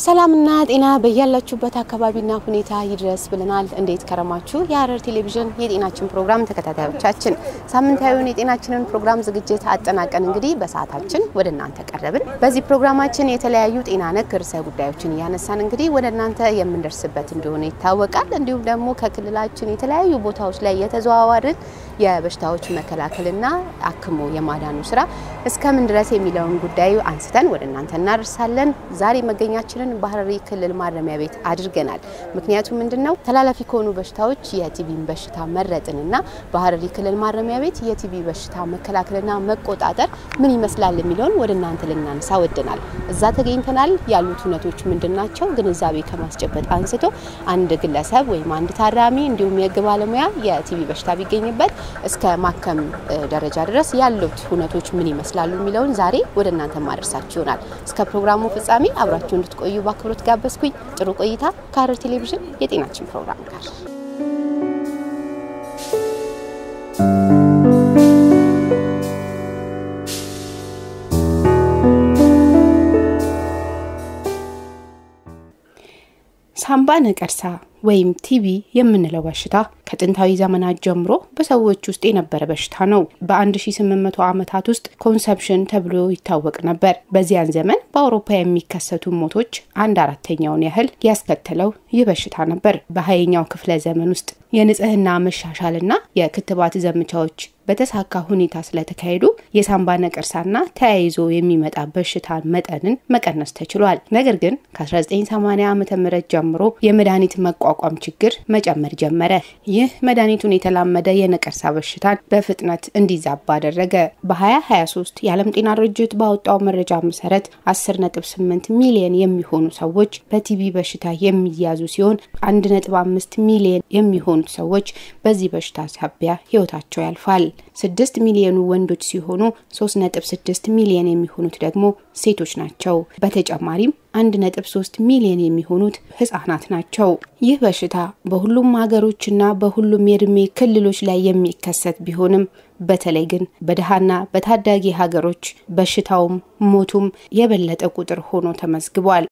ሰላምና ጤና በያላችሁበት አካባቢና ሁኔታ ይድረስ ብለናል። እንዴት ከረማችሁ? የሐረር ቴሌቪዥን የጤናችን ፕሮግራም ተከታታዮቻችን ሳምንታዊውን የጤናችንን ፕሮግራም ዝግጅት አጠናቀን እንግዲህ በሰዓታችን ወደ እናንተ ቀረብን። በዚህ ፕሮግራማችን የተለያዩ ጤና ነክ ርዕሰ ጉዳዮችን ያነሳን እንግዲህ ወደ እናንተ የምንደርስበት እንደሆነ ይታወቃል። እንዲሁም ደግሞ ከክልላችን የተለያዩ ቦታዎች ላይ የተዘዋወርን የበሽታዎች መከላከልና አክሞ የማዳኑ ስራ እስከምን ድረስ የሚለውን ጉዳይ አንስተን ወደ እናንተ እናደርሳለን። ዛሬ መገኛችን በሐረሪ ክልል ማረሚያ ቤት አድርገናል። ምክንያቱም ምንድነው ተላላፊ ከሆኑ በሽታዎች የቲቢን በሽታ መረጥንና በሐረሪ ክልል ማረሚያ ቤት የቲቢ በሽታ መከላከልና መቆጣጠር ምን ይመስላል የሚለውን ወደ እናንተ ልናነሳ ወደናል። እዛ ተገኝተናል። ያሉት ሁነቶች ምንድናቸው? ግንዛቤ ከማስጨበጥ አንስቶ አንድ ግለሰብ ወይም አንድ ታራሚ እንዲሁም የህግ ባለሙያ የቲቢ በሽታ ቢገኝበት እስከ ማከም ደረጃ ድረስ ያሉት ሁነቶች ምን ይመስላሉ የሚለውን ዛሬ ወደ እናንተ ማድረሳችሁ ይሆናል። እስከ ፕሮግራሙ ፍጻሜ አብራችሁ እንድትቆዩ በአክብሮት ጋበዝኩኝ። ጥሩ ቆይታ ከሐረር ቴሌቪዥን የጤናችን ፕሮግራም ጋር። ሳምባ ነቀርሳ ወይም ቲቢ የምንለው በሽታ ከጥንታዊ ዘመናት ጀምሮ በሰዎች ውስጥ የነበረ በሽታ ነው። በ1800 ዓመታት ውስጥ ኮንሰፕሽን ተብሎ ይታወቅ ነበር። በዚያን ዘመን በአውሮፓ የሚከሰቱ ሞቶች 1/4ኛውን ያህል ያስከተለው ይህ በሽታ ነበር። በ20ኛው ክፍለ ዘመን ውስጥ የንጽህና መሻሻልና የክትባት ዘመቻዎች በተሳካ ሁኔታ ስለተካሄዱ የሳምባ ነቀርሳና ተያይዞ የሚመጣ በሽታ መጠንን መቀነስ ተችሏል። ነገር ግን ከ1980 ዓመተ ምህረት ጀምሮ የመድኃኒት መቋቋም ችግር መጨመር ጀመረ። ይህ መድኃኒቱን የተላመደ የነቀርሳ በሽታን በፍጥነት እንዲዛባ አደረገ። በ2023 የዓለም ጤና ድርጅት ባወጣው መረጃ መሰረት 10.8 ሚሊዮን የሚሆኑ ሰዎች በቲቢ በሽታ የሚያዙ ሲሆን 1.5 ሚሊዮን የሚሆኑ ሰዎች በዚህ በሽታ ሳቢያ ህይወታቸው ያልፋል። 6 ሚሊዮኑ ወንዶች ሲሆኑ 3.6 ሚሊዮን የሚሆኑት ደግሞ ሴቶች ናቸው። በተጨማሪም 1.3 ሚሊዮን የሚሆኑት ህፃናት ናቸው። ይህ በሽታ በሁሉም ሀገሮችና በሁሉም የእድሜ ክልሎች ላይ የሚከሰት ቢሆንም በተለይ ግን በደሃና በታዳጊ ሀገሮች በሽታውም ሞቱም የበለጠ ቁጥር ሆኖ ተመዝግቧል።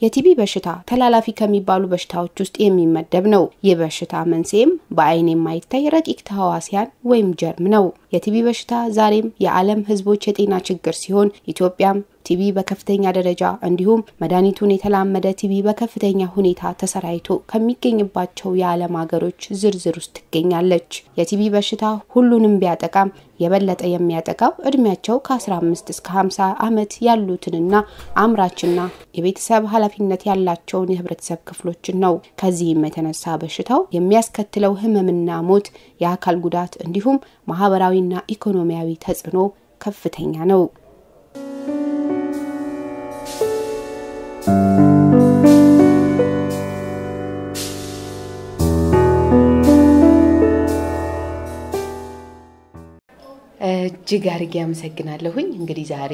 የቲቢ በሽታ ተላላፊ ከሚባሉ በሽታዎች ውስጥ የሚመደብ ነው። የበሽታ መንስኤም በአይን የማይታይ ረቂቅ ተህዋሲያን ወይም ጀርም ነው። የቲቢ በሽታ ዛሬም የዓለም ህዝቦች የጤና ችግር ሲሆን ኢትዮጵያም ቲቢ በከፍተኛ ደረጃ እንዲሁም መድኃኒቱን የተላመደ ቲቢ በከፍተኛ ሁኔታ ተሰራይቶ ከሚገኝባቸው የዓለም ሀገሮች ዝርዝር ውስጥ ትገኛለች። የቲቢ በሽታ ሁሉንም ቢያጠቃም የበለጠ የሚያጠቃው እድሜያቸው ከ15 እስከ 50 ዓመት ያሉትንና አምራችና የቤተሰብ ኃላፊነት ያላቸውን የህብረተሰብ ክፍሎችን ነው። ከዚህም የተነሳ በሽታው የሚያስከትለው ህመምና ሞት፣ የአካል ጉዳት እንዲሁም ማህበራዊና ኢኮኖሚያዊ ተጽዕኖ ከፍተኛ ነው። እጅግ አድርጌ አመሰግናለሁኝ። እንግዲህ ዛሬ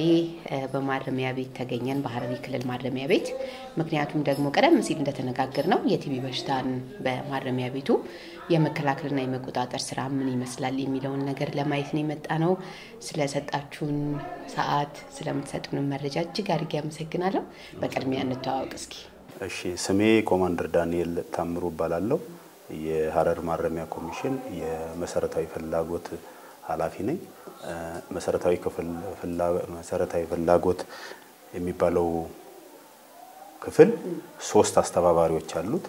በማረሚያ ቤት ተገኘን፣ በሐረሪ ክልል ማረሚያ ቤት። ምክንያቱም ደግሞ ቀደም ሲል እንደተነጋገርነው የቲቢ በሽታን በማረሚያ ቤቱ የመከላከልና የመቆጣጠር ስራ ምን ይመስላል የሚለውን ነገር ለማየት ነው የመጣነው። ስለሰጣችሁን ሰዓት ስለምትሰጡን መረጃ እጅግ አድርጌ አመሰግናለሁ። በቅድሚያ እንተዋወቅ እስኪ። እሺ፣ ስሜ ኮማንደር ዳንኤል ታምሩ እባላለሁ። የሐረር ማረሚያ ኮሚሽን የመሰረታዊ ፍላጎት ኃላፊ ነኝ። መሰረታዊ ፍላጎት የሚባለው ክፍል 3 አስተባባሪዎች አሉት።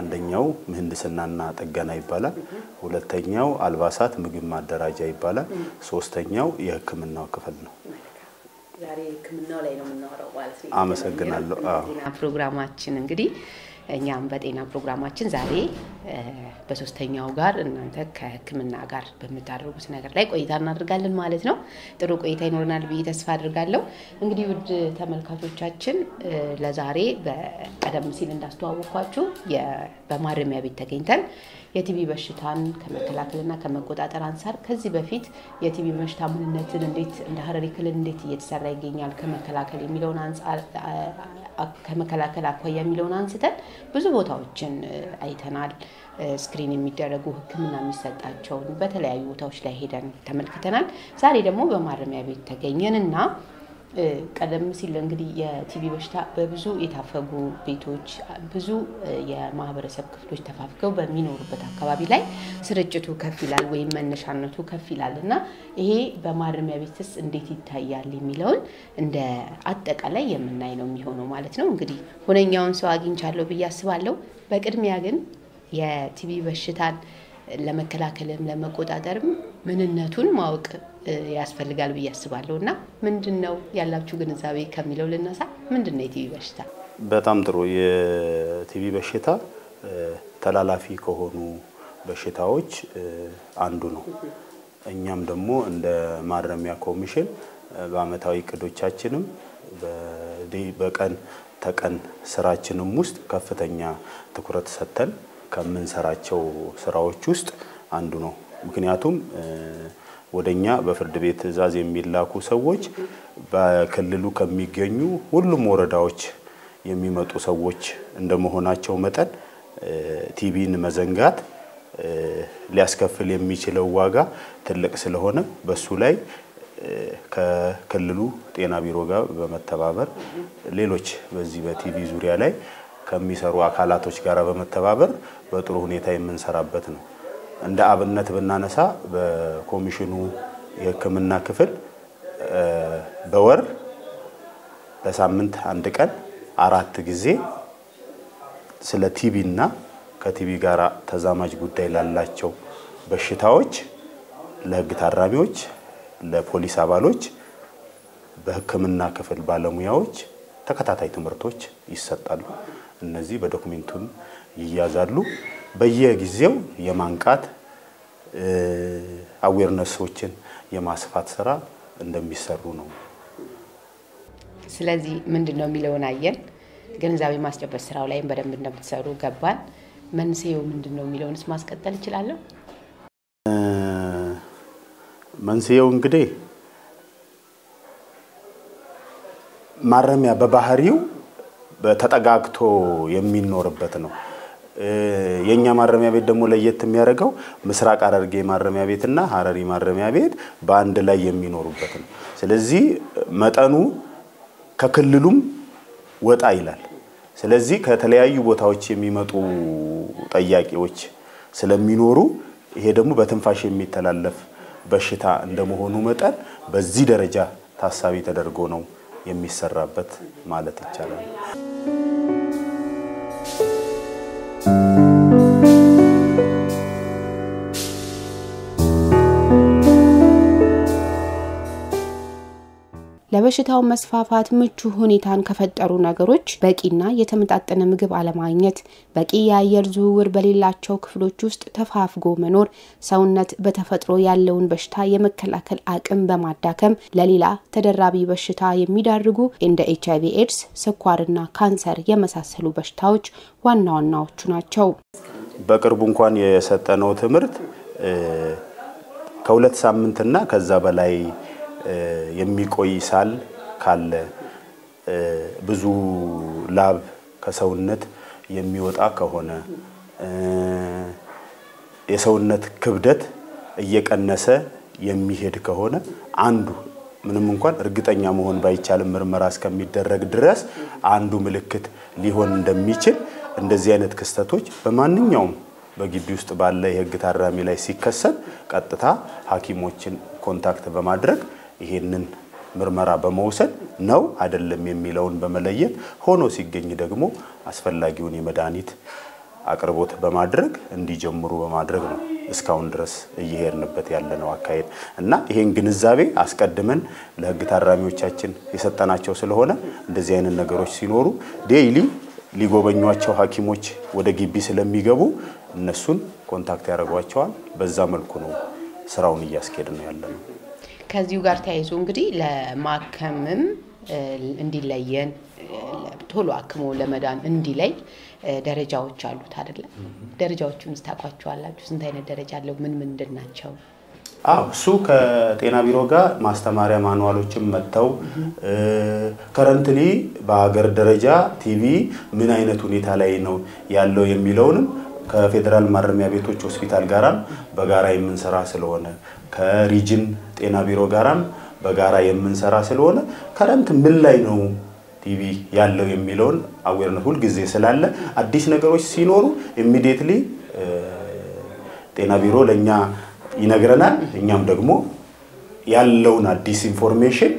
አንደኛው ምህንድስናና ጥገና ይባላል። ሁለተኛው አልባሳት ምግብ ማደራጃ ይባላል። ሶስተኛው የህክምናው ክፍል ነው። ዛሬ ህክምናው ላይ ነው የምናወራው ማለት ነው። አመሰግናለሁ። ጤና ፕሮግራማችን እንግዲህ እኛም በጤና ፕሮግራማችን ዛሬ በሶስተኛው ጋር እናንተ ከህክምና ጋር በመታረጉት ነገር ላይ ቆይታ እናደርጋለን ማለት ነው። ጥሩ ቆይታ ይኖርናል ብዬ ተስፋ አድርጋለሁ። እንግዲህ ውድ ተመልካቾቻችን ለዛሬ በቀደም ሲል እንዳስተዋወቅኳችሁ በማረሚያ ቤት ተገኝተን የቲቢ በሽታን ከመከላከልና ከመቆጣጠር አንፃር ከዚህ በፊት የቲቢ በሽታ ምንነትን እንዴት እንደ ሐረሪ ክልል እንዴት እየተሰራ ይገኛል ከመከላከል የሚለውን አንፃር ከመከላከል አኳያ የሚለውን አንስተን ብዙ ቦታዎችን አይተናል። ስክሪን የሚደረጉ ህክምና የሚሰጣቸው በተለያዩ ቦታዎች ላይ ሄደን ተመልክተናል። ዛሬ ደግሞ በማረሚያ ቤት ተገኘንና ቀደም ሲል እንግዲህ የቲቪ በሽታ በብዙ የታፈጉ ቤቶች ብዙ የማህበረሰብ ክፍሎች ተፋፍገው በሚኖሩበት አካባቢ ላይ ስርጭቱ ከፍ ይላል ወይም መነሻነቱ ከፍ ይላልና ይሄ በማረሚያ ቤትስ እንዴት ይታያል የሚለውን እንደ አጠቃላይ የምናይ ነው የሚሆነው ማለት ነው። እንግዲህ ሁነኛውን ሰው አግኝቻለሁ ብዬ አስባለሁ። በቅድሚያ ግን የቲቪ በሽታን ለመከላከልም ለመቆጣጠርም ምንነቱን ማወቅ ያስፈልጋል ብዬ አስባለሁና ምንድነው ያላችሁ ግንዛቤ ከሚለው ልነሳ። ምንድነው የቲቪ በሽታ? በጣም ጥሩ። የቲቪ በሽታ ተላላፊ ከሆኑ በሽታዎች አንዱ ነው። እኛም ደግሞ እንደ ማረሚያ ኮሚሽን በአመታዊ እቅዶቻችንም በቀን ተቀን ስራችንም ውስጥ ከፍተኛ ትኩረት ሰጥተን ከምንሰራቸው ስራዎች ውስጥ አንዱ ነው። ምክንያቱም ወደኛ በፍርድ ቤት ትዕዛዝ የሚላኩ ሰዎች በክልሉ ከሚገኙ ሁሉም ወረዳዎች የሚመጡ ሰዎች እንደመሆናቸው መጠን ቲቪን መዘንጋት ሊያስከፍል የሚችለው ዋጋ ትልቅ ስለሆነ በሱ ላይ ከክልሉ ጤና ቢሮ ጋር በመተባበር ሌሎች በዚህ በቲቪ ዙሪያ ላይ ከሚሰሩ አካላቶች ጋር በመተባበር በጥሩ ሁኔታ የምንሰራበት ነው። እንደ አብነት ብናነሳ በኮሚሽኑ የህክምና ክፍል በወር ለሳምንት አንድ ቀን 4 ጊዜ ስለ ቲቪና ከቲቪ ጋር ተዛማጅ ጉዳይ ላላቸው በሽታዎች ለህግ ታራሚዎች፣ ለፖሊስ አባሎች፣ በህክምና ክፍል ባለሙያዎች ተከታታይ ትምህርቶች ይሰጣሉ። እነዚህ በዶክመንቱም ይያዛሉ። በየጊዜው የማንቃት አዌርነሶችን የማስፋት ስራ እንደሚሰሩ ነው። ስለዚህ ምንድነው የሚለውን አየን። ግንዛቤ ማስጨበጥ ስራው ላይ በደንብ እንደምትሰሩ ገባን። መንስኤው ምንድነው የሚለውንስ ማስቀጠል ይችላል? መንስኤው እንግዲህ ማረሚያ በባህሪው በተጠጋግቶ የሚኖርበት ነው። የኛ ማረሚያ ቤት ደግሞ ለየት የሚያደርገው ምስራቅ ሐረርጌ ማረሚያ ቤትና ሐረሪ ማረሚያ ቤት በአንድ ላይ የሚኖሩበት ነው። ስለዚህ መጠኑ ከክልሉም ወጣ ይላል። ስለዚህ ከተለያዩ ቦታዎች የሚመጡ ጠያቂዎች ስለሚኖሩ ይሄ ደግሞ በትንፋሽ የሚተላለፍ በሽታ እንደመሆኑ መጠን በዚህ ደረጃ ታሳቢ ተደርጎ ነው የሚሰራበት ማለት ይቻላል። ለበሽታው መስፋፋት ምቹ ሁኔታን ከፈጠሩ ነገሮች በቂና የተመጣጠነ ምግብ አለማግኘት፣ በቂ የአየር ዝውውር በሌላቸው ክፍሎች ውስጥ ተፋፍጎ መኖር፣ ሰውነት በተፈጥሮ ያለውን በሽታ የመከላከል አቅም በማዳከም ለሌላ ተደራቢ በሽታ የሚዳርጉ እንደ HIV ኤድስ፣ ስኳርና ካንሰር የመሳሰሉ በሽታዎች ዋና ዋናዎቹ ናቸው። በቅርቡ እንኳን የሰጠነው ትምህርት ከ2 ሳምንትና ከዛ በላይ የሚቆይ ሳል ካለ ብዙ ላብ ከሰውነት የሚወጣ ከሆነ የሰውነት ክብደት እየቀነሰ የሚሄድ ከሆነ አንዱ ምንም እንኳን እርግጠኛ መሆን ባይቻልም ምርመራ እስከሚደረግ ድረስ አንዱ ምልክት ሊሆን እንደሚችል እንደዚህ አይነት ክስተቶች በማንኛውም በግቢ ውስጥ ባለ የህግ ታራሚ ላይ ሲከሰት ቀጥታ ሐኪሞችን ኮንታክት በማድረግ ይሄንን ምርመራ በመውሰድ ነው አይደለም የሚለውን በመለየት ሆኖ ሲገኝ ደግሞ አስፈላጊውን የመድኃኒት አቅርቦት በማድረግ እንዲጀምሩ በማድረግ ነው እስካሁን ድረስ እየሄድንበት ያለነው አካሄድ እና ይሄን ግንዛቤ አስቀድመን ለህግ ታራሚዎቻችን የሰጠናቸው ስለሆነ እንደዚህ አይነት ነገሮች ሲኖሩ ዴይሊ ሊጎበኙዋቸው ሐኪሞች ወደ ግቢ ስለሚገቡ እነሱን ኮንታክት ያደርጓቸዋል። በዛ መልኩ ነው ስራውን እያስኬድን ያለነው። ከዚሁ ጋር ተያይዞ እንግዲህ ለማከምም እንዲለየን ቶሎ አክሞ ለመዳን እንዲለይ ደረጃዎች አሉት አይደል? ደረጃዎቹን ታውቋቸዋላችሁ? ስንት አይነት ደረጃ አለው? ምን ምንድናቸው? እሱ ከጤና ቢሮ ጋር ማስተማሪያ ማኑዋሎችም መጥተው ከረንትሊ በሀገር ደረጃ ቲቪ ምን አይነት ሁኔታ ላይ ነው ያለው የሚለውንም ከፌደራል ማረሚያ ቤቶች ሆስፒታል ጋራም በጋራ የምንሰራ ስለሆነ ከሪጅን ጤና ቢሮ ጋራም በጋራ የምንሰራ ስለሆነ ከረንት ምን ላይ ነው ቲቪ ያለው የሚለውን አዌርነስ ሁሉ ጊዜ ስላለ አዲስ ነገሮች ሲኖሩ ኢሚዲየትሊ ጤና ቢሮ ለኛ ይነግረናል እኛም ደግሞ ያለውን አዲስ ኢንፎርሜሽን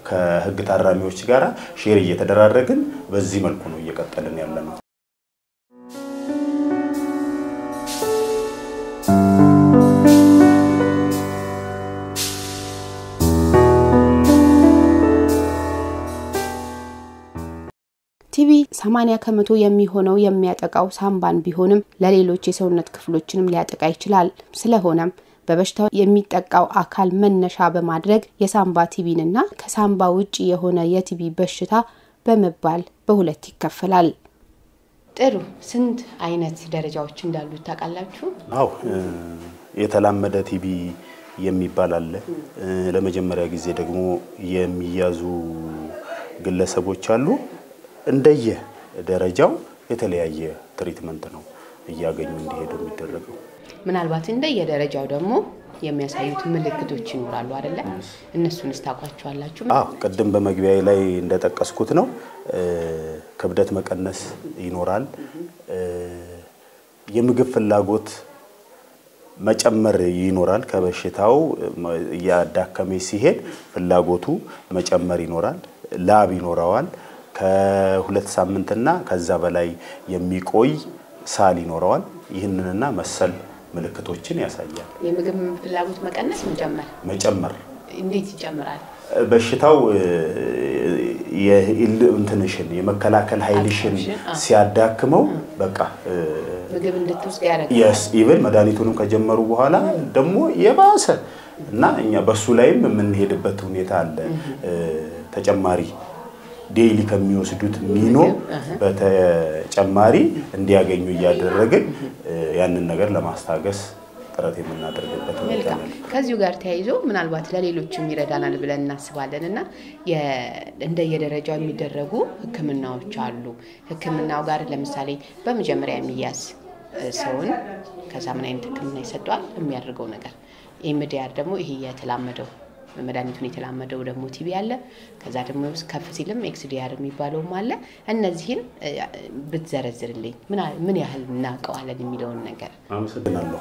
ከህግ ታራሚዎች ጋራ ሼር እየተደራረግን በዚህ መልኩ ነው እየቀጠልን ያለነው ቲቪ 80% የሚሆነው የሚያጠቃው ሳምባን ቢሆንም ለሌሎች የሰውነት ክፍሎችንም ሊያጠቃ ይችላል ስለሆነም በበሽታው የሚጠቃው አካል መነሻ በማድረግ የሳምባ ቲቪንና ከሳምባ ውጪ የሆነ የቲቪ በሽታ በመባል በሁለት ይከፈላል ጥሩ ስንት አይነት ደረጃዎች እንዳሉ ታውቃላችሁ አው የተላመደ ቲቪ የሚባል አለ ለመጀመሪያ ጊዜ ደግሞ የሚያዙ ግለሰቦች አሉ እንደየ ደረጃው የተለያየ ትሪትመንት ነው እያገኙ እንዲሄዱ የሚደረገው ምናልባት እንደየ ደረጃው ደግሞ የሚያሳዩት ምልክቶች ይኖራሉ አይደለ እነሱን ታውቋቸዋላችሁ አዎ ቀደም በመግቢያዬ ላይ እንደተጠቀስኩት ነው ክብደት መቀነስ ይኖራል የምግብ ፍላጎት መጨመር ይኖራል ከበሽታው ያዳከመ ሲሄድ ፍላጎቱ መጨመር ይኖራል ላብ ይኖራዋል ከሁለት ሳምንትና ከዛ በላይ የሚቆይ ሳል ይኖራዋል ይህንንና መሰል ምልክቶችን ያሳያል የምግብ ፍላጎት መቀነስ መጨመር እንዴት ይጨምራል በሽታው የኢንተንሽን የመከላከል ኃይልሽን ሲያዳክመው በቃ ምግብ እንድትወስድ ያደርጋል yes even መድኃኒቱንም ከጀመሩ በኋላ ደግሞ የባሰ እና እኛ በሱ ላይም የምንሄድበት ሁኔታ አለ ተጨማሪ ዴይሊ ከሚወስዱት ሚኖ በተጨማሪ እንዲያገኙ ያደረግን ያንን ነገር ለማስታገስ ጥረት የምናደርግበት ሁኔታ ነው ከዚሁ ጋር ተያይዞ ምናልባት ለሌሎችም ይረዳናል ብለን እናስባለንና እንደየደረጃው የሚደረጉ ህክምናዎች አሉ ህክምናው ጋር ለምሳሌ በመጀመሪያ የሚያዝ ሰውን ከዛምን አይነት ህክምና ይሰጣል የሚያደርገው ነገር ኢሚዲያት ደግሞ ይሄ የተላመደው መድኃኒቱን የተላመደው ደግሞ ቲቪ አለ ከዛ ደግሞ ከፍ ሲልም ኤክስዲአር የሚባለው አለ እነዚህን ብትዘረዝርልኝ ምን ያህል እናቀዋለን የሚለው ነገር አመሰግናለሁ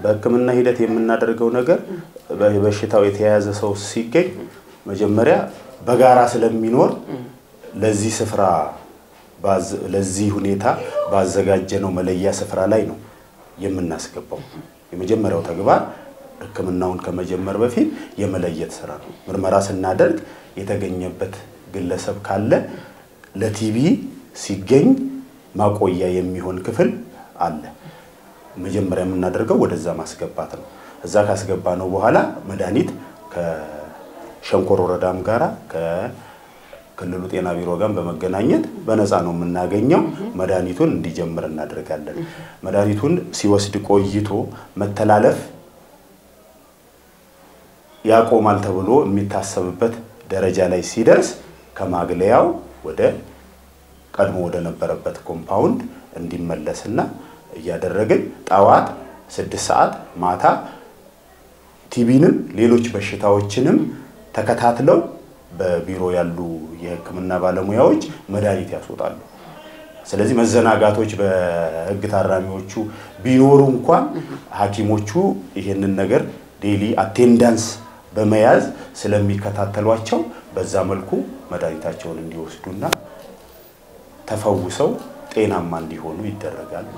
በህክምና ሂደት የምናደርገው ነገር በበሽታው የተያዘ ሰው ሲገኝ መጀመሪያ በጋራ ስለሚኖር ለዚህ ስፍራ ለዚህ ሁኔታ ባዘጋጀነው መለያ ስፍራ ላይ ነው የምናስገባው የመጀመሪያው ተግባር ህክምናውን ከመጀመር በፊት የመለየት ስራ ነው ምርመራ ስናደርግ የተገኘበት ግለሰብ ካለ ለቲቪ ሲገኝ ማቆያ የሚሆን ክፍል አለ መጀመሪያ የምናደርገው ወደዛ ማስገባት ነው እዛ ካስገባነው በኋላ መድኃኒት ከሸንኮር ወረዳም ጋራ ከክልሉ ጤና ቢሮ ጋር በመገናኘት በነፃ ነው የምናገኘው መድኃኒቱን እንዲጀምር እናደርጋለን መድኃኒቱን ሲወስድ ቆይቶ መተላለፍ ያቆማል ተብሎ የሚታሰብበት ደረጃ ላይ ሲደርስ ከማግለያው ወደ ቀድሞ ወደ ነበረበት ኮምፓውንድ እንዲመለስና ያደረግን ጣዋት 6 ሰዓት ማታ ቲቪንም ሌሎች በሽታዎችንም ተከታትለው በቢሮ ያሉ የህክምና ባለሙያዎች መድኃኒት ያስወጣሉ ስለዚህ መዘናጋቶች በህግ ታራሚዎቹ ቢኖሩ እንኳን ሐኪሞቹ ይሄንን ነገር ዴይሊ አቴንዳንስ በመያዝ ስለሚከታተሏቸው በዛ መልኩ መድኃኒታቸውን እንዲወስዱና ተፈውሰው ጤናማ እንዲሆኑ ይደረጋል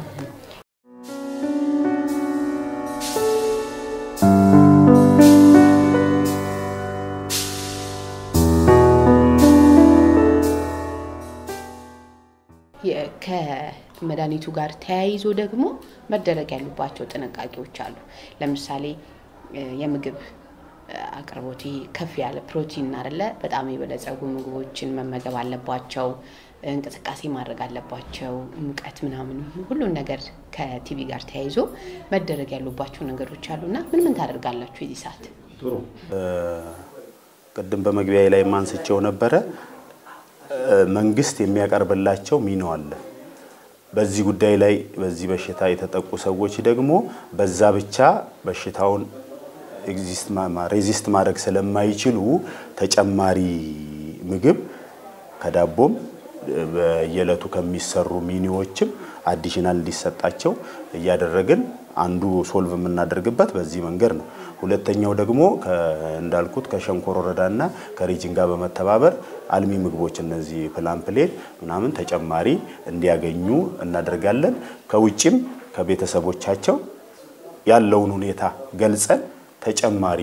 ከመድኃኒቱ ጋር ተያይዞ ደግሞ መደረግ ያሉባቸው ጥንቃቄዎች አሉ ለምሳሌ የምግብ አቅርቦት ከፍ ያለ ፕሮቲን አይደለ በጣም የበለጸጉ ምግቦችን መመገብ አለባቸው እንቅስቃሴ ማድረግ አለባቸው ሙቀት ምናምን ሁሉ ነገር ከቲቪ ጋር ተያይዞ መደረግ ያሉባቸው ነገሮች አሉና ምን ታደርጋላችሁ እዚህ ሰዓት ጥሩ ቀደም በመግቢያዬ ላይ ማንስቸው ነበር መንግስት የሚያቀርብላቸው ሚኖ አለ በዚህ ጉዳይ ላይ በዚህ በሽታ የተጠቁ ሰዎች ደግሞ በዛ ብቻ በሽታውን ሬዚስት ማድረግ ስለማይችሉ ተጨማሪ ምግብ ከዳቦም በየለቱ ከሚሰሩ ሚኒዎችም አዲሽናል እንዲሰጣቸው እያደረግን አንዱ ሶልቭ የምናደርግበት በዚህ መንገድ ነው። ሁለተኛው ደግሞ እንዳልኩት ከሸንኮር ወረዳና ከሪጅን ጋር በመተባበር አልሚ ምግቦች እነዚህ ፕላምፕሌት ምናምን ተጨማሪ እንዲያገኙ እናደርጋለን። ከውጭም ከቤተሰቦቻቸው ያለውን ሁኔታ ገልጸን ተጨማሪ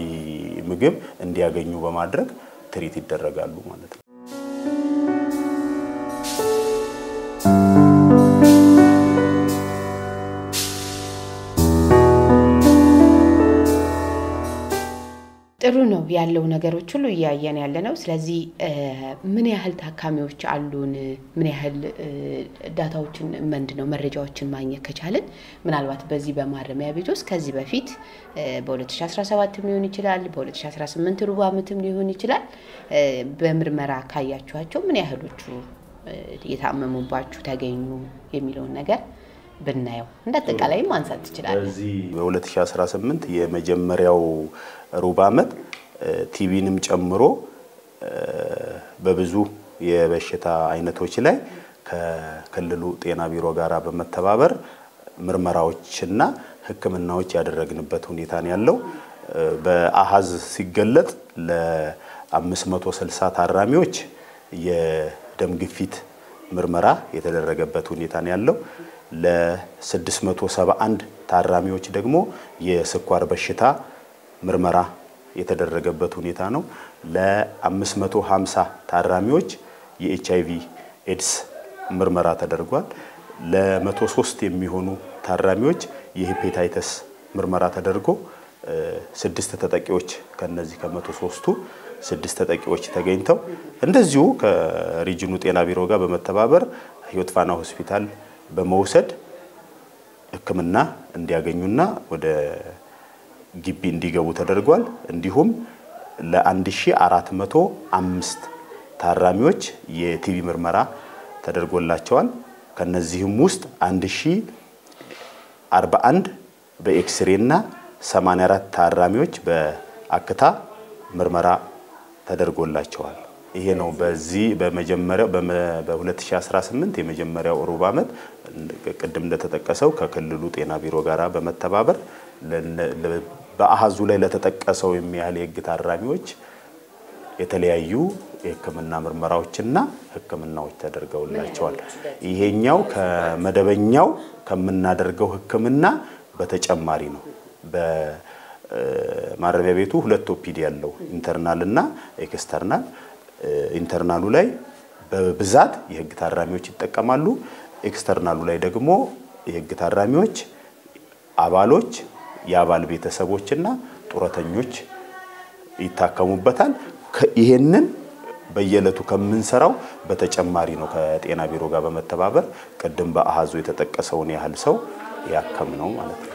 ምግብ እንዲያገኙ በማድረግ ትሪት ይደረጋሉ ማለት ነው። ጥሩ ነው ያለው ነገሮች ሁሉ ያያያን ያለነው። ስለዚህ ምን ያህል ታካሚዎች አሉን ምን ያህል ዳታዎችን ምንድነው መረጃዎችን ማግኘት ከቻለን ምናልባት በዚህ በማረሚያ ቤት ውስጥ ከዚህ በፊት በ2017 ሊሆን ይችላል በ2018 ሩብ ዓመትም ሊሆን ይችላል በምርመራ ካያችኋቸው ምን ያህሎቹ የታመሙባችሁ ተገኙ የሚለው ነገር ብናየው እንደተጠቃላይ ማንሳት ይችላል። በዚህ በ2018 የመጀመሪያው ሩብ ዓመት ቲቪንም ጨምሮ በብዙ የበሽታ አይነቶች ላይ ከክልሉ ጤና ቢሮ ጋራ በመተባበር ምርመራዎችና ህክምናዎች ያደረግንበት ሁኔታ ነው ያለው። በአሃዝ ሲገለጥ ለ560 ታራሚዎች የደም ግፊት ምርመራ የተደረገበት ሁኔታ ነው ያለው። ለ671 ታራሚዎች ደግሞ የስኳር በሽታ ምርመራ የተደረገበት ሁኔታ ነው። ለ550 ታራሚዎች የኤችአይቪ ኤድስ ምርመራ ተደርጓል። ለ103 የሚሆኑ ታራሚዎች የሄፓታይተስ ምርመራ ተደርጎ 6 ተጠቂዎች ከነዚህ ከ103ቱ 6 ተጠቂዎች ተገኝተው እንደዚሁ ከሪጅኑ ጤና ቢሮ ጋር በመተባበር ህይወት ፋና ሆስፒታል በመውሰድ ህክምና እንዲያገኙና ወደ ግቢ እንዲገቡ ተደርጓል። እንዲሁም ለ1405 ታራሚዎች የቲቪ ምርመራ ተደርጎላቸዋል። ከነዚህም ውስጥ 1041 በኤክስሬና 84 ታራሚዎች በአክታ ምርመራ ተደርጎላቸዋል። ይሄ ነው በዚህ በመጀመሪያው በ2018 የመጀመሪያው ሩብ ዓመት ቅድም እንደተጠቀሰው ከክልሉ ጤና ቢሮ ጋራ በመተባበር በአሃዙ ላይ ለተጠቀሰው የሚያህል የህግ ታራሚዎች የተለያዩ የህክምና ምርመራዎችና ህክምናዎች ተደርገውላቸዋል። ይሄኛው ከመደበኛው ከምናደርገው ህክምና በተጨማሪ ነው። በማረሚያ ቤቱ ሁለት ኦፒዲ ያለው ኢንተርናል እና ኤክስተርናል። ኢንተርናሉ ላይ በብዛት የህግ ታራሚዎች ይጠቀማሉ። ኤክስተርናሉ ላይ ደግሞ የህግ ታራሚዎች አባሎች የአባል ቤተሰቦችና ጡረተኞች ይታከሙበታል። ይሄንን በየለቱ ከምንሰራው በተጨማሪ ነው ከጤና ቢሮ ጋር በመተባበር ቀደም በአሃዙ የተጠቀሰውን ያህል ሰው ያከም ነው ማለት ነው።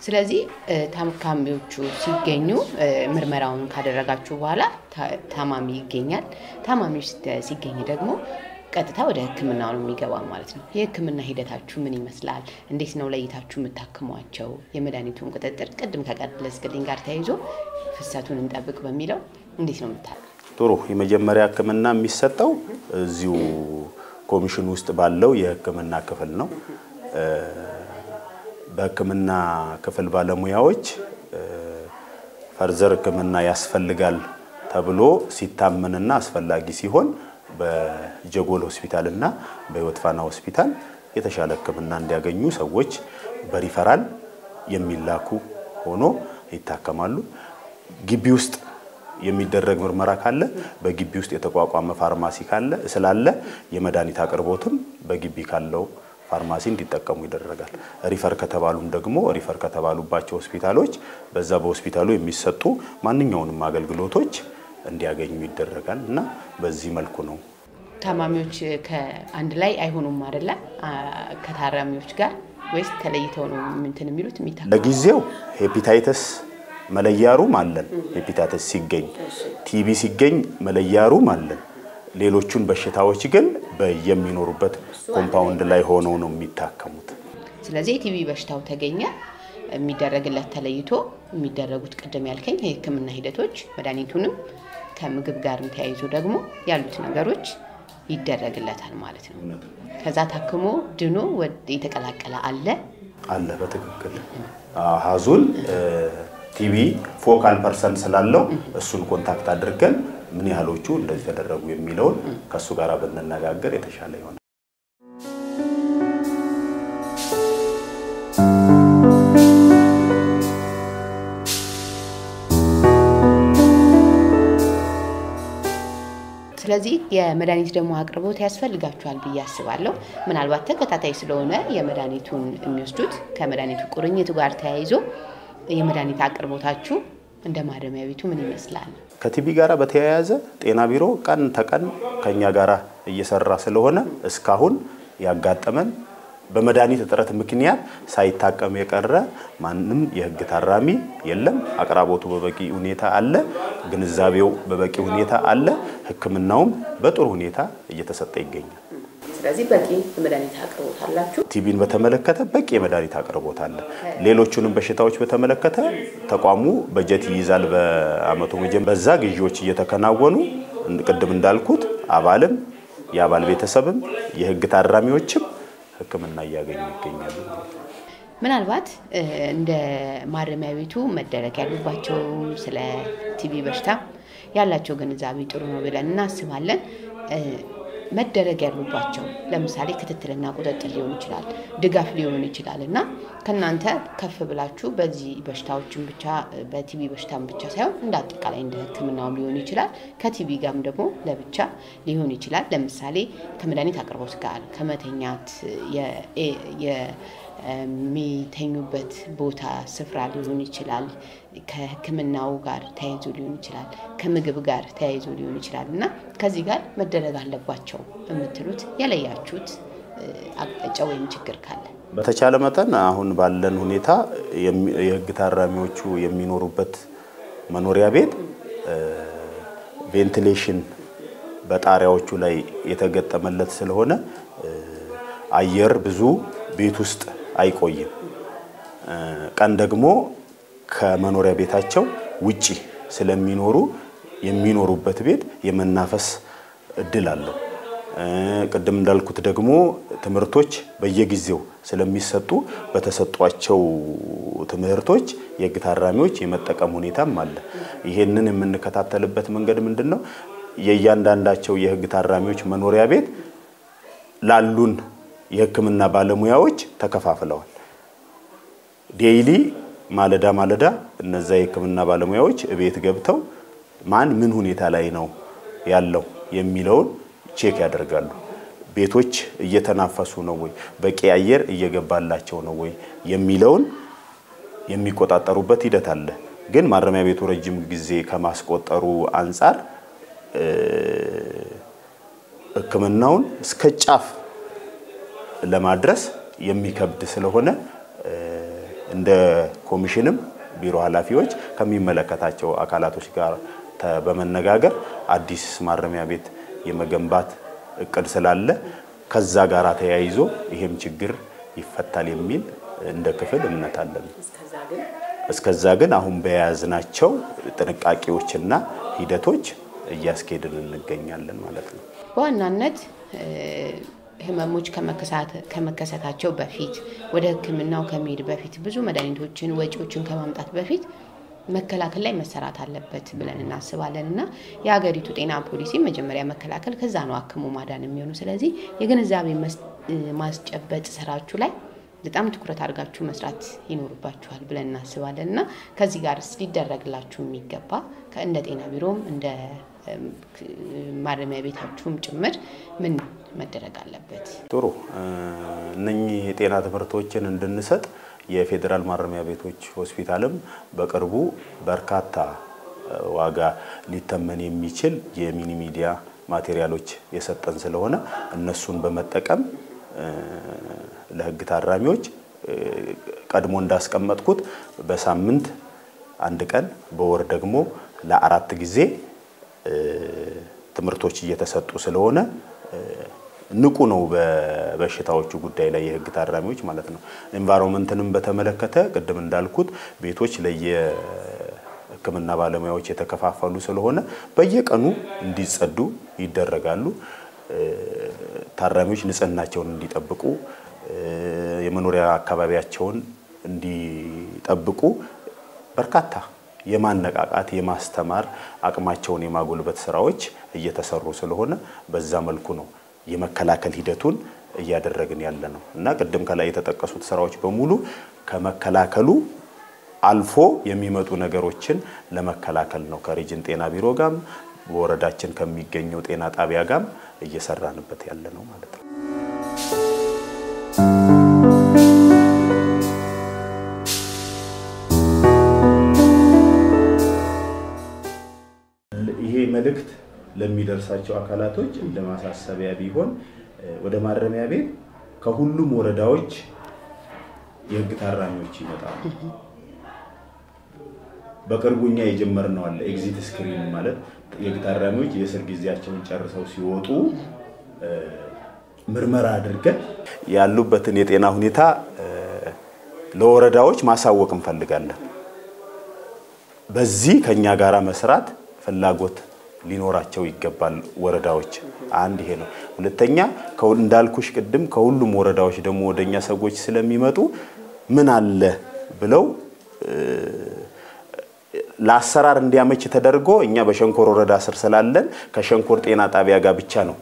ስለዚህ ታካሚዎቹ ሲገኙ ምርመራውን ካደረጋችሁ በኋላ ታማሚ ይገኛል። ታማሚው ሲገኝ ደግሞ ቀጥታ ወደ ህክምናው ነው የሚገባው ማለት ነው። የህክምና ሂደታችሁ ምን ይመስላል? እንዴት ነው ለይታችሁ የምታክሟቸው? የመድኃኒቱን ቁጥጥር ቅድም ከቀለስክልኝ ጋር ተያይዞ ፍሰቱን እንጠብቅ በሚለው እንዴት ነው የምታደርጉት? ጥሩ። የመጀመሪያ ህክምና የሚሰጠው እዚሁ ኮሚሽን ውስጥ ባለው የህክምና ክፍል ነው። በህክምና ክፍል ባለሙያዎች ፈርዘር ህክምና ያስፈልጋል ተብሎ ሲታመንና አስፈላጊ ሲሆን በጀጎል ሆስፒታልና በህይወት ፋና ሆስፒታል የተሻለ ህክምና እንዲያገኙ ሰዎች በሪፈራል የሚላኩ ሆኖ ይታከማሉ። ግቢ ውስጥ የሚደረግ ምርመራ ካለ በግቢ ውስጥ የተቋቋመ ፋርማሲ ካለ ስላለ የመድኃኒት አቅርቦትም በግቢ ካለው ፋርማሲ እንዲጠቀሙ ይደረጋል። ሪፈር ከተባሉም ደግሞ ሪፈር ከተባሉባቸው ሆስፒታሎች በዛ በሆስፒታሉ የሚሰጡ ማንኛውንም አገልግሎቶች እንዲያገኙ ይደረጋል እና በዚህ መልኩ ነው። ታማሚዎች ከአንድ ላይ አይሆኑም አይደለ? ከታራሚዎች ጋር ወይስ ተለይተው ነው እንትን የሚሉት የሚታከሙ? ለጊዜው ሄፓታይተስ መለያሩም አለን። ሄፓታይተስ ሲገኝ ቲቢ ሲገኝ መለያሩም አለን። ሌሎቹን በሽታዎች ግን በየሚኖሩበት ኮምፓውንድ ላይ ሆነው ነው የሚታከሙት። ስለዚህ ቲቢ በሽታው ተገኘ የሚደረግለት ተለይቶ የሚደረጉት ቀደም ያልከኝ የህክምና ሂደቶች መድኃኒቱንም ከምግብ ጋር ተያይዞ ደግሞ ያሉት ነገሮች ይደረግለታል ማለት ነው። ከዛ ታክሞ ድኖ ወደ የተቀላቀለ አለ በትክክል አሃዙን ቲቢ ፎካል ፐርሰን ስላለው እሱን ኮንታክት አድርገን ምን ያህሎቹ እንደዚህ ተደረጉ የሚለውን ከሱ ጋር በእነነጋገር የተሻለ ይሆናል። ስለዚህ የመድኃኒት ደግሞ አቅርቦት ያስፈልጋቸዋል ብዬ አስባለሁ። ምናልባት ተከታታይ ስለሆነ የመድኃኒቱን የሚወስዱት ከመድኃኒቱ ቁርኝት ጋር ተያይዞ የመድኃኒት አቅርቦታችሁ እንደ ማረሚያ ቤቱ ምን ይመስላል? ከቲቢ ጋራ በተያያዘ ጤና ቢሮ ቀን ተቀን ከኛ ጋራ እየሰራ ስለሆነ እስካሁን ያጋጠመን በመድኃኒት እጥረት ምክንያት ሳይታከም የቀረ ማንንም የህግ ታራሚ የለም። አቅራቦቱ በበቂ ሁኔታ አለ፣ ግንዛቤው በበቂ ሁኔታ አለ፣ ህክምናውም በጥሩ ሁኔታ እየተሰጠ ይገኛል። ስለዚህ በቂ የመድኃኒት አቅርቦት አላችሁ። ቲቢን በተመለከተ በቂ የመድኃኒት አቅርቦት አለ። ሌሎቹንም በሽታዎች በተመለከተ ተቋሙ በጀት ይይዛል። በአመቱ መጀመሪያ በዛ ግዢዎች እየተከናወኑ ቅድም እንዳልኩት አባልም የአባል ቤተሰብም የህግ ታራሚዎችም ህክምና እያገኙ ይገኛሉ። ምናልባት እንደ ማረሚያ ቤቱ መደረግ ያሉባቸው ስለ ቲቢ በሽታ ያላቸው ግንዛቤ ጥሩ ነው ብለን እናስባለን። መደረግ ያሉባቸው ለምሳሌ ክትትልና ቁጥጥር ሊሆን ይችላል፣ ድጋፍ ሊሆን ይችላልና ከናንተ ከፍ ብላችሁ በዚህ በሽታዎችን ብቻ በቲቢ በሽታም ብቻ ሳይሆን እንደ አጠቃላይ እንደ ህክምናው ሊሆን ይችላል፣ ከቲቢ ጋርም ደግሞ ለብቻ ሊሆን ይችላል። ለምሳሌ ከመድኃኒት አቅርቦት ጋር ከመተኛት የሚተኙበት ቦታ ስፍራ ሊሆን ይችላል፣ ከህክምናው ጋር ተያይዞ ሊሆን ይችላል፣ ከምግብ ጋር ተያይዞ ሊሆን ይችላልና ከዚህ ጋር መደረግ አለባቸው የምትሉት ያለያችሁት አቅጣጫ ወይም ችግር ካለ? በተቻለ መጠን አሁን ባለን ሁኔታ የህግ ታራሚዎቹ የሚኖሩበት መኖሪያ ቤት ቬንቲሌሽን በጣሪያዎቹ ላይ የተገጠመለት ስለሆነ አየር ብዙ ቤት ውስጥ አይቆይም። ቀን ደግሞ ከመኖሪያ ቤታቸው ውጪ ስለሚኖሩ የሚኖሩበት ቤት የመናፈስ እድል አለው። ቅድም እንዳልኩት ደግሞ ትምህርቶች በየጊዜው ስለሚሰጡ በተሰጧቸው ትምህርቶች የህግ ታራሚዎች የመጠቀም ሁኔታም አለ። ይሄንን የምንከታተልበት መንገድ ምንድነው? የእያንዳንዳቸው የህግ ታራሚዎች መኖሪያ ቤት ላሉን የህክምና ባለሙያዎች ተከፋፍለዋል። ዴይሊ ማለዳ እነዛ የህክምና ባለሙያዎች ቤት ገብተው ማን ምን ሁኔታ ላይ ነው ያለው የሚለውን ቼክ ያደርጋሉ። ቤቶች እየተናፈሱ ነው ወይ፣ በቂ አየር እየገባላቸው ነው ወይ የሚለውን የሚቆጣጠሩበት ሂደት አለ። ግን ማረሚያ ቤቱ ረጅም ጊዜ ከማስቆጠሩ አንፃር ህክምናውን እስከ ጫፍ ለማድረስ የሚከብድ ስለሆነ እንደ ኮሚሽንም ቢሮ ኃላፊዎች ከሚመለከታቸው አካላቶች ጋር በመነጋገር አዲስ ማረሚያ ቤት የመገንባት እቅድ ስላለ ከዛ ጋር ተያይዞ ይሄም ችግር ይፈታል የሚል እንደ ክፍል እምነት አለን። እስከዛ ግን አሁን በያዝናቸው ጥንቃቄዎችና ሂደቶች እያስኬድን እንገኛለን ማለት ነው። በዋናነት ህመሞች ከመከሰታቸው በፊት ወደ ህክምናው ከመሄድ በፊት ብዙ መድኃኒቶችን ወጪዎችን ከማምጣት በፊት መከላከል ላይ መሰራት አለበት ብለን እናስባለንና የሀገሪቱ ጤና ፖሊሲ መጀመሪያ መከላከል ከዛ ነው አክሞ ማዳን የሚሆነው። ስለዚህ የግንዛቤ ማስጨበጥ ስራችሁ ላይ በጣም ትኩረት አድርጋችሁ መስራት ይኖርባችኋል ብለን እናስባለንና ከዚህ ጋር ሊደረግላችሁ የሚገባ እንደ ጤና ቢሮም እንደ ማረሚያ ቤታችሁም ጭምር ምን መደረግ አለበት? ጥሩ እነኚህ የጤና ትምህርቶችን እንድንሰጥ የፌደራል ማረሚያ ቤቶች ሆስፒታልም በቅርቡ በርካታ ዋጋ ሊተመን የሚችል የሚኒ ሚዲያ ማቴሪያሎች የሰጠን ስለሆነ እነሱን በመጠቀም ለህግ ታራሚዎች ቀድሞ እንዳስቀመጥኩት በሳምንት አንድ ቀን በወር ደግሞ ለ4 ጊዜ ትምርቶች እየተሰጡ ስለሆነ ንቁ ነው በበሽታዎቹ ጉዳይ ላይ የህግ ታራሚዎች ማለት ነው ኤንቫይሮንመንትንም በተመለከተ ቅድም እንዳልኩት ቤቶች ለየህክምና ባለሙያዎች የተከፋፈሉ ስለሆነ በየቀኑ እንዲጸዱ ይደረጋሉ ታራሚዎች ንጽህናቸውን እንዲጠብቁ የመኖሪያ አካባቢያቸውን እንዲጠብቁ በርካታ የማነቃቃት የማስተማር አቅማቸውን የማጎልበት ስራዎች እየተሰሩ ስለሆነ በዛ መልኩ ነው የመከላከል ሂደቱን እያደረግን ያለነው እና ቅድም ከላይ የተጠቀሱት ስራዎች በሙሉ ከመከላከሉ አልፎ የሚመጡ ነገሮችን ለመከላከል ነው ከሪጅን ጤና ቢሮ ጋር በወረዳችን ከሚገኘው ጤና ጣቢያ ጋር እየሰራንበት ያለነው ማለት ነው ይሄ መልእክት ለሚደርሳቸው አካላቶች እንደማሳሰቢያ ቢሆን ወደ ማረሚያ ቤት ከሁሉም ወረዳዎች የህግ ታራሚዎች ይመጣሉ በቅርቡኛ የጀመርነው አለ ኤግዚት ስክሪን ማለት የህግ ታራሚዎች የእስር ጊዜያቸውን ጨርሰው ሲወጡ ምርመራ አድርገን ያሉበትን የጤና ሁኔታ ለወረዳዎች ማሳወቅ እንፈልጋለን በዚህ ከኛ ጋራ መስራት ፍላጎት ሊኖራቸው ይገባል ወረዳዎች አንድ ይሄ ነው ሁለተኛ እንዳልኩሽ ቅድም ከሁሉም ወረዳዎች ደግሞ ወደኛ ሰዎች ስለሚመጡ ምን አለ ብለው ለአሰራር እንዲያመች ተደርጎ እኛ በሸንኮር ወረዳ ስር ስላለን ከሸንኮር ጤና ጣቢያ ጋር ብቻ ነው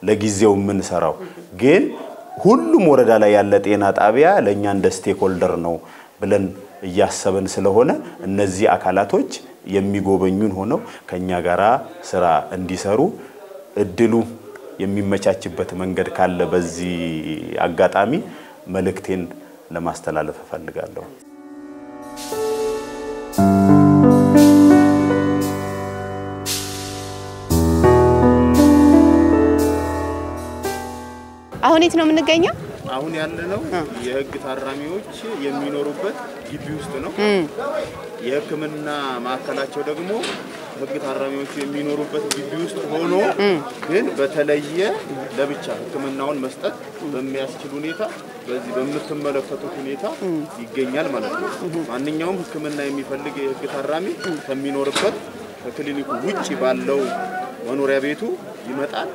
ለጊዜው ምን ሰራው ግን ሁሉም ወረዳ ላይ ያለ ጤና ጣቢያ ለኛ እንደ ስቴክሆልደር ነው ብለን እያሰበን ስለሆነ እነዚህ አካላቶች የሚጎበኙን ሆነው ከኛ ጋራ ስራ እንዲሰሩ እድሉ የሚመቻችበት መንገድ ካለ በዚህ አጋጣሚ መልእክቴን ለማስተላለፍ ፈልጋለሁ አሁን የት ነው የምንገኘው አሁን ያለነው የህግ ታራሚዎች የሚኖሩበት ግቢ ውስጥ ነው የህክምና ማዕከላቸው ደግሞ ህግ ታራሚዎች የሚኖሩበት ግቢ ውስጥ ሆኖ ግን በተለየ ለብቻ ህክምናውን መስጠት በሚያስችል ሁኔታ በዚህ በመተመለከቱት ሁኔታ ይገኛል ማለት ነው ማንኛውም ህክምና የሚፈልግ የህግ ታራሚ ከሚኖርበት ከክሊኒኩ ውጪ ባለው መኖሪያ ቤቱ ይመጣል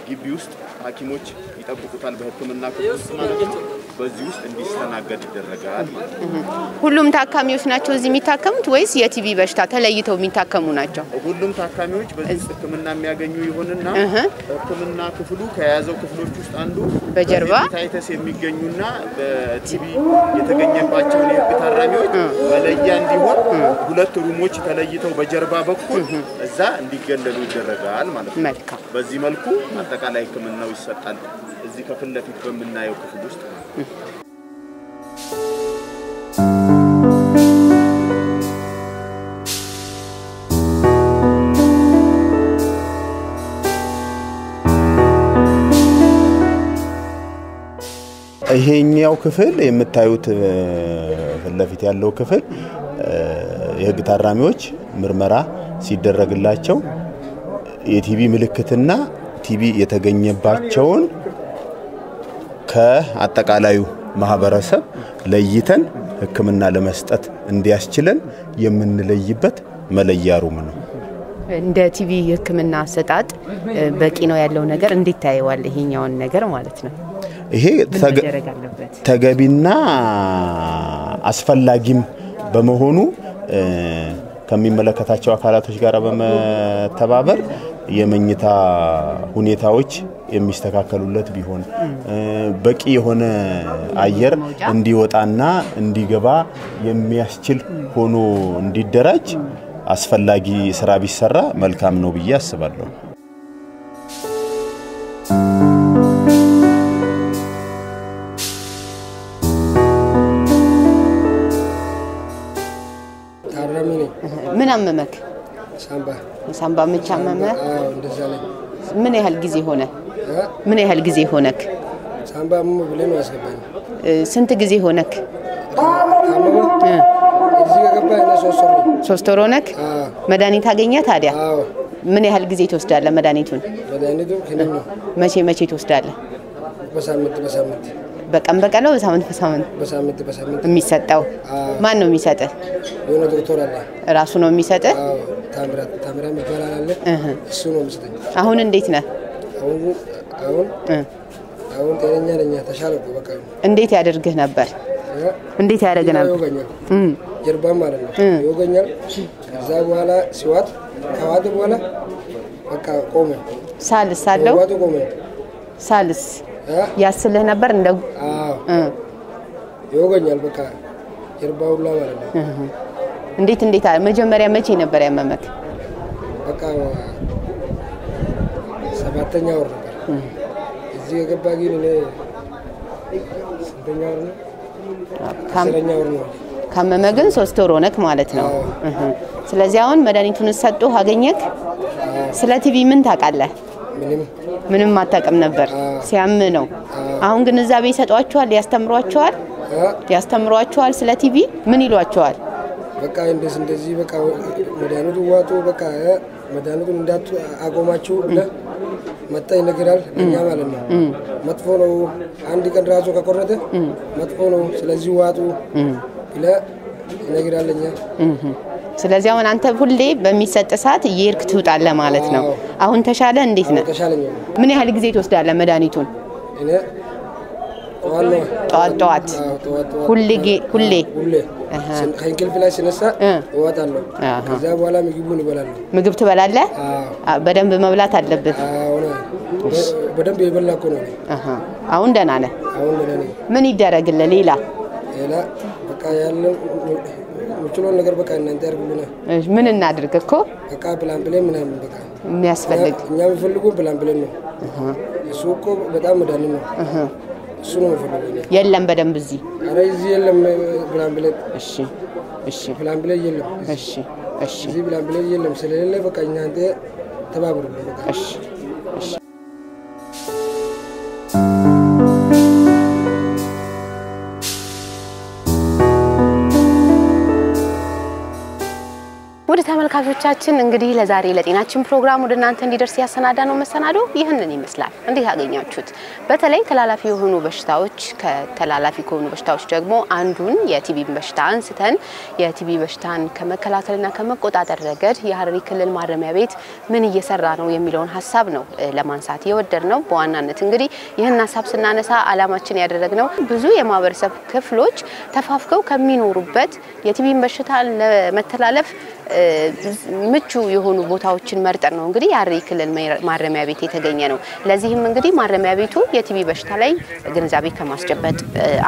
ግቢ ውስጥ ሐኪሞች ይጠብቁታል በህክምና ክፍል ማለት ነው በዚህ ውስጥ እንዲስተናገድ ይደረጋል ሁሉም ታካሚዎች ናቸው እዚህ የሚታከሙት ወይስ የቲቪ በሽታ ተለይተው የሚታከሙ ናቸው ሁሉም ታካሚዎች በዚህ ህክምና የሚያገኙ ይሆንና ህክምና ክፍሉ ከያዘው ክፍሎች ውስጥ አንዱ በጀርባ ታይተስ የሚገኙና በቲቪ የተገኘባቸው የህግ ታራሚዎች መለያ እንዲሆን ሁለት ሩሞች ተለይተው በጀርባ በኩል እዛ እንዲገለሉ ይደረጋል ማለት ነው መልካም በዚህ መልኩ አጠቃላይ ህክምናው ይሰጣል እዚህ ከፊት ለፊት በመናየው ክፍል ውስጥ ይሄኛው ክፍል የምታዩት ፊት ለፊት ያለው ክፍል የህግ ታራሚዎች ምርመራ ሲደረግላቸው የቲቪ ምልክትና ቲቪ የተገኘባቸውን ከአጠቃላዩ ማህበረሰብ ለይተን ህክምና ለመስጠት እንዲያስችለን የምንለይበት መለያ ሩም ነው እንደ ቲቪ ህክምና አሰጣጥ በቂ ነው ያለው ነገር እንዴት ታየዋል ይሄኛውን ነገር ማለት ነው ይሄ ተገቢና አስፈላጊም በመሆኑ ከሚመለከታቸው አካላቶች ጋር በመተባበር የመኝታ ሁኔታዎች የሚስተካከሉለት ቢሆን በቂ የሆነ አየር እንዲወጣና እንዲገባ የሚያስችል ሆኖ እንዲደራጅ አስፈላጊ ስራ ቢሰራ መልካም ነው ብዬ አስባለሁ ምን አመመክ ሳምባ መቻመመ ምን ያህል ጊዜ ሆነክ ሳምባ ብለን ያስገባኝ ስንት ጊዜ ሆነክ እዚህ ገባ እና 3 ወር ሆነክ መድኃኒት አገኘ ታዲያ ምን ያህል ጊዜ ትወስዳለህ መድኃኒቱን ከነኝ መቼ ትወስዳለህ በሳምንት በቀን ነው በሳምንት የሚሰጠው ማን ነው የሚሰጠው የሆነ ዶክተር አለ ራሱ ነው የሚሰጠው ታምራ ይባላል አለ እሱ ነው የሚሰጠኝ አሁን እንዴት ነህ አሁን ጤነኛ ነኝ ተሻለኩ በቃ እንዴት ያደርግህ ነበር እንዴት ያደርግ ነበር ጀርባ ማለት ነው ይወገኛል ከዛ በኋላ ሲዋጥ ከዋጥ በኋላ በቃ ቆመ ሳልስ አለው ዋጡ ቆመ ሳልስ ያስልህ ነበር እንደው ይወገኛል በቃ ጀርባው ላይ ማለት ነው እንዴት መጀመሪያ መቼ ነበር ያመመክ በቃ 7ኛ ወር ነበር እዚህ የገባ ግን እኔ 8ኛ ወር ነው 10ኛ ወር ነው ካመመ ግን 3 ወር ሆነክ ማለት ነው ስለዚህ አሁን መድኃኒቱን ሰጥቶ አገኘክ ስለ ቲቪ ምን ታውቃለህ ምንም አታውቅም ነበር ሲያም ነው አሁን ግን እዛ በይሰጧቸዋል ያስተምሯቸዋል ስለ ቲቪ ምን ይሏቸዋል በቃ እንደዚህ በቃ መድኃኒቱ ዋጡ በቃ መድኃኒቱን እንዳቱ አቆማችሁ መጣ ይነግራል ለኛ ማለት ነው መጥፎ ነው አንድ ቀን ራሱ ከቆረጠ መጥፎ ነው ስለዚህ ዋጡ ብለ ይነግራል ለኛ ስለዚህ አሁን አንተ ሁሌ በሚሰጥ ሰዓት እየርክ ትውጣለህ ማለት ነው አሁን ተሻለ እንዴት ነህ ተሻለኝ ምን ያህል ጊዜ ትወስዳለህ መድኃኒቱን እኔ ጠዋት ሁሌ ከእንቅልፍ ላይ ሲነሳ እወጣለሁ ከዛ በኋላ ምግቡን እበላለሁ ምግብ ትበላለህ በደንብ መብላት አለብህ በደንብ የበላኩ ነው አሁን ደህና ነህ አሁን ደህና ነኝ ምን ይደረግልህ ሌላ በቃ ያለው ምቹሎን ነገር በቃ እናንተ ያርጉልና ምን እናድርግ እኮ በቃ ፕላን ብለን ምናምን በቃ የሚያስፈልግ እኛ የምፈልጉ ፕላን ብለን ነው እሱ እኮ በጣም መድኃኒት ነው እሱ ነው የምፈልገው የለም በደንብ እዚህ ኧረ እዚህ የለም ፕላን ብለን እሺ ፕላን ብለን የለም እሺ እዚህ ፕላን ብለን የለም ስለሌለ በቃ እናንተ ተባብሩልን በቃ እሺ ወደ ተመልካቾቻችን እንግዲህ ለዛሬ ለጤናችን ፕሮግራም ወደ እናንተ እንዲደርስ ያሰናዳነው መሰናዶ ይህንን ይመስላል እንዴት ያገኛችሁት በተለይ ተላላፊ የሆኑ በሽታዎች ከተላላፊ ከሆኑ በሽታዎች ደግሞ አንዱን የቲቢ በሽታ አንስተን የቲቢ በሽታን ከመከላከልና ከመቆጣጠር ረገድ የሐረሪ ክልል ማረሚያ ቤት ምን እየሰራ ነው የሚለውን ሐሳብ ነው ለማንሳት የወደድነው በዋናነት እንግዲህ ይህን ሐሳብ ስናነሳ አላማችን ያደረግነው ብዙ የማህበረሰብ ክፍሎች ተፋፍከው ከሚኖሩበት የቲቢ በሽታ ለመተላለፍ ምቹ የሆኑ ቦታዎችን መርጠን ነው እንግዲህ የሐረሪ ክልል ማረሚያ ቤት የተገኘ ነው ለዚህም እንግዲህ ማረሚያ ቤቱ የቲቢ በሽታ ላይ ግንዛቤ ከማስጨበጥ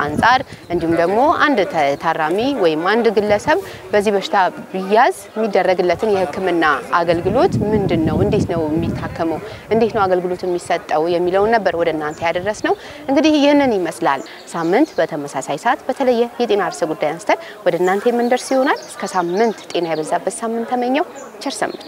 አንፃር እንዲሁም ደግሞ አንድ ታራሚ ወይም አንድ ግለሰብ በዚህ በሽታ ቢያዝ የሚደረግለትን የሕክምና አገልግሎት ምንድነው እንዴት ነው የሚታከመው እንዴት ነው አገልግሎት የሚሰጠው የሚለው ነበር ወደ እናንተ ያደረስነው እንግዲህ ይሄንን ይመስላል ሳምንት በተመሳሳይ ሰዓት በተለየ የጤና ርዕሰ ጉዳይ አንስተን ወደ እናንተ የምንደርስ ይሆናል እስከ ሳምንት ጤና ይበዛበት ሳምንት ተመኘው ቸር ሰንብቱ